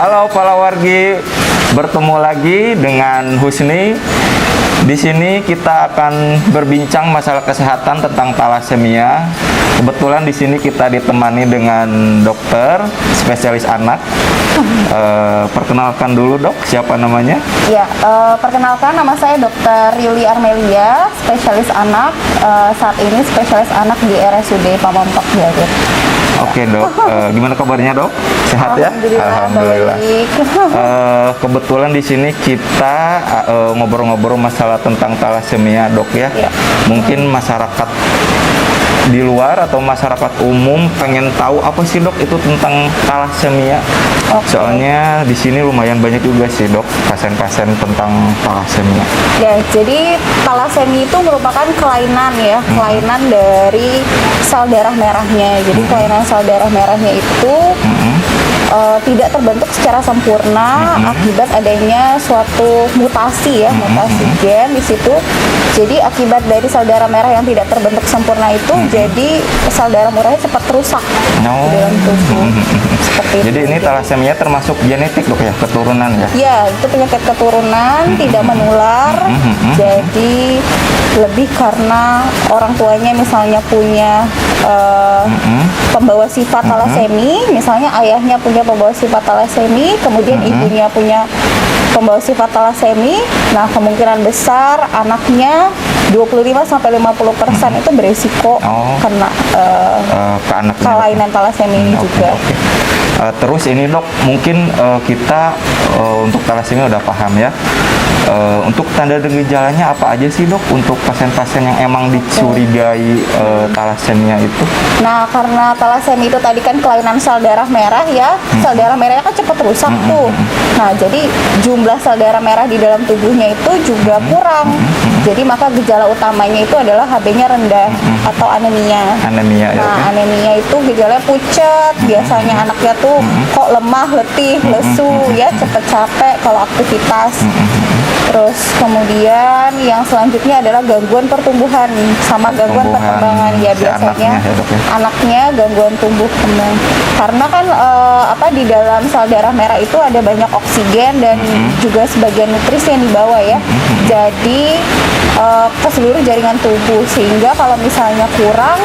Halo para wargi, bertemu lagi dengan Husni. Di sini kita akan berbincang masalah kesehatan tentang talasemia. Kebetulan di sini kita ditemani dengan dokter spesialis anak. Perkenalkan dulu dok, siapa namanya? Ya, perkenalkan nama saya Dr. Yuli Armelia, spesialis anak. Saat ini spesialis anak di RSUD Pamampek Garut. Oke dok, gimana kabarnya dok? Sehat ya? Alhamdulillah. Baik. Kebetulan di sini kita ngobrol-ngobrol masalah tentang talasemia dok ya. Ya. Mungkin masyarakat di luar atau masyarakat umum pengen tahu apa sih dok itu tentang talasemia. Oke. Soalnya di sini lumayan banyak juga sih dok pasien-pasien tentang talasemia. Ya, jadi talasemia itu merupakan kelainan ya, kelainan dari sel darah merahnya. Jadi kelainan sel darah merahnya itu tidak terbentuk secara sempurna akibat adanya suatu mutasi ya, mutasi gen di situ. Jadi akibat dari sel darah merah yang tidak terbentuk sempurna itu, jadi sel darah merahnya cepat rusak No. di dalam tubuh. Seperti Jadi itu. ini talasemia termasuk genetik dok ya, keturunan ya? Ya, itu penyakit keturunan, tidak menular. Jadi lebih karena orang tuanya misalnya punya pembawa sifat talasemi, misalnya ayahnya punya pembawa sifat talasemi, kemudian ibunya punya pembawa sifat talasemi. Nah, kemungkinan besar anaknya 25-50% itu beresiko kena Ke anaknya. kelainan talasemi ini Oke, juga. oke. Terus ini dok, mungkin kita untuk talasemia udah paham ya. Untuk tanda dan gejalanya apa aja sih dok untuk pasien-pasien yang emang dicurigai talasemia itu? Nah, karena talasemia itu tadi kan kelainan sel darah merah ya, sel darah merahnya kan cepat rusak tuh. Nah, jadi jumlah sel darah merah di dalam tubuhnya itu juga kurang. Jadi maka gejala utamanya itu adalah HB-nya rendah atau anemia. Anemia ya. Nah, anemia itu gejalanya pucat, biasanya anaknya tuh kok lemah, letih, lesu ya, cepet capek kalau aktivitas. Terus kemudian yang selanjutnya adalah gangguan pertumbuhan sama gangguan perkembangan ya, si biasanya anaknya ya, dok, ya? anaknya gangguan tumbuh kembang. Karena kan di dalam sel darah merah itu ada banyak oksigen dan juga sebagian nutrisi yang dibawa ya. Jadi ke seluruh jaringan tubuh, sehingga kalau misalnya kurang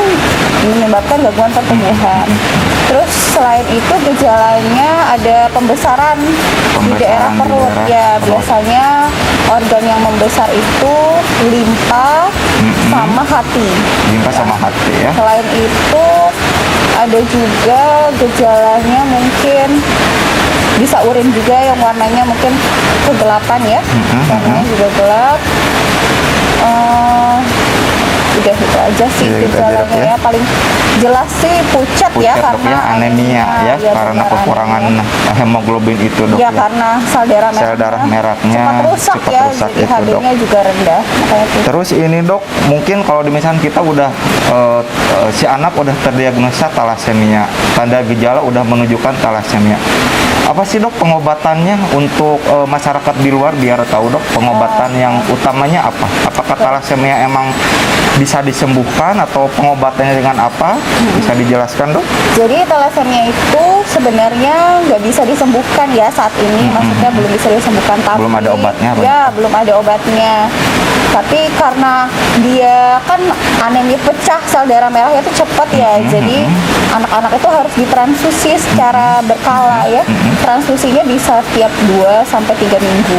menyebabkan gangguan pertumbuhan. Terus selain itu gejalanya ada pembesaran di daerah perut ya, biasanya organ yang membesar itu limpa sama hati. Limpa sama hati ya. Selain itu ada juga gejalanya mungkin bisa urin juga yang warnanya mungkin kegelapan ya, warnanya juga gelap. Udah itu aja sih Iya, itu aja, gejalanya dok, ya. ya. Paling jelas sih pucat ya, Dok, karena anemia ya, karena benar, kekurangan anemia. hemoglobin itu dok Ya, ya. karena sel darah Sel darah merahnya cepat rusak cepat ya, rusak jadi itu, dok. HB-nya juga rendah. Makanya itu. Terus ini dok, mungkin kalau misalnya kita udah si anak udah terdiagnosa talasemia, tanda gejala udah menunjukkan talasemia. Apa sih dok pengobatannya untuk masyarakat di luar biar tahu dok pengobatan yang utamanya apa? Apakah talasemia emang bisa disembuhkan atau pengobatannya dengan apa? Bisa dijelaskan dok? Jadi talasemia itu sebenarnya nggak bisa disembuhkan ya saat ini, maksudnya belum bisa disembuhkan. Tapi Belum ada obatnya, Pak? Ya, belum ada obatnya. Tapi karena dia kan anemia pecah sel darah merahnya itu cepat ya, jadi anak-anak itu harus ditransfusi secara berkala ya. Transfusinya bisa setiap 2-3 minggu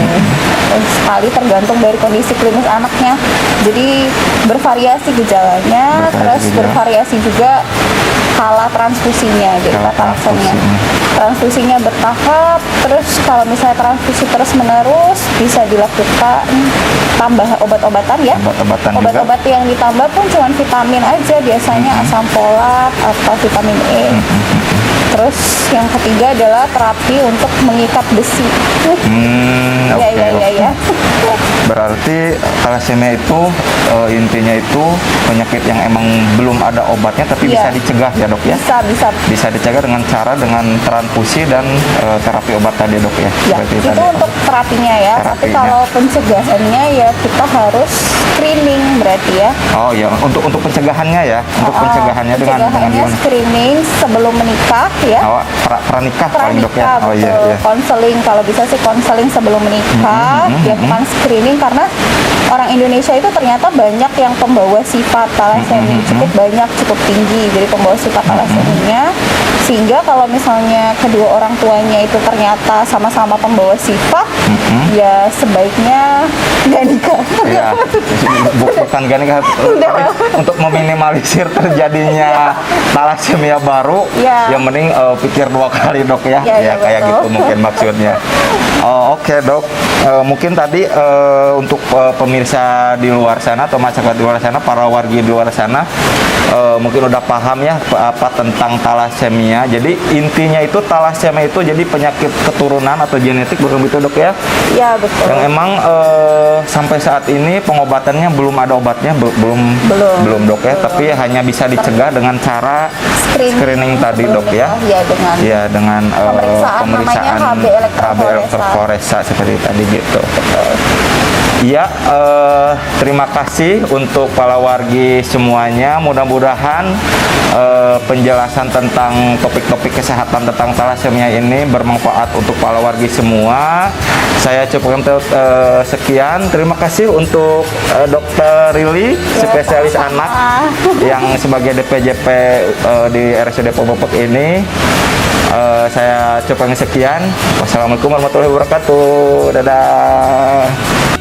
sekali, tergantung dari kondisi klinis anaknya. Jadi bervariasi gejalanya, terus bervariasi juga kala transfusinya. Jadi Kala transfusinya, transfusinya. transfusinya bertahap. Terus kalau misalnya transfusi terus menerus, bisa dilakukan tambah obat-obatan ya. Obat-obatan juga. Obat-obat yang ditambah pun cuma vitamin aja, biasanya asam folat atau vitamin E. Terus yang ketiga adalah terapi untuk mengikat besi. Oke, Ya. Berarti thalassemia itu intinya itu penyakit yang emang belum ada obatnya tapi Iya. bisa dicegah ya dok ya? Bisa Dicegah dengan cara dengan transfusi dan terapi obat tadi dok ya? ya. Berarti Itu tadi. untuk terapinya ya. Tapi Terapinya. kalau pencegahannya ya kita harus screening berarti ya. Oh ya, untuk pencegahannya ya, untuk pencegahannya dengan gimana? Screening sebelum menikah ya. Oh, pranikah paling dok ya? Pranikah, Oh iya betul. iya. Konseling, kalau bisa sih konseling sebelum menikah, dilakukan screening karena orang Indonesia itu ternyata banyak yang pembawa sifat thalassemia, cukup tinggi, jadi pembawa sifat thalassemia, sehingga kalau misalnya kedua orang tuanya itu ternyata sama-sama pembawa sifat, ya sebaiknya nggak nikah. Iya, bukan gini kan untuk meminimalisir terjadinya thalassemia baru, Iya. yang mending pikir 2 kali dok ya, Iya, iya, kayak betul. gitu mungkin maksudnya. Oh, oke dok, mungkin tadi untuk pemirsa di luar sana atau masyarakat di luar sana, para warga di luar sana, mungkin udah paham ya apa tentang thalassemia. Jadi intinya itu thalassemia itu jadi penyakit keturunan atau genetik, bukan begitu dok ya? Ya betul. Yang emang sampai saat ini pengobatannya belum ada obatnya, belum dok ya, tapi hanya bisa dicegah dengan cara screening tadi dok ya. Ya dengan Ya dengan pemeriksaan namanya HB elektroforesa seperti tadi gitu. Ya, terima kasih untuk para wargi semuanya. Mudah-mudahan penjelasan tentang topik-topik kesehatan tentang thalassemia ini bermanfaat untuk para wargi semua. Saya cukupkan sekian. Terima kasih untuk Dokter Rili, spesialis anak yang sebagai DPJP di RSUD Pemepek ini. Saya cukupkan sekian. Wassalamualaikum warahmatullahi wabarakatuh. Dadah.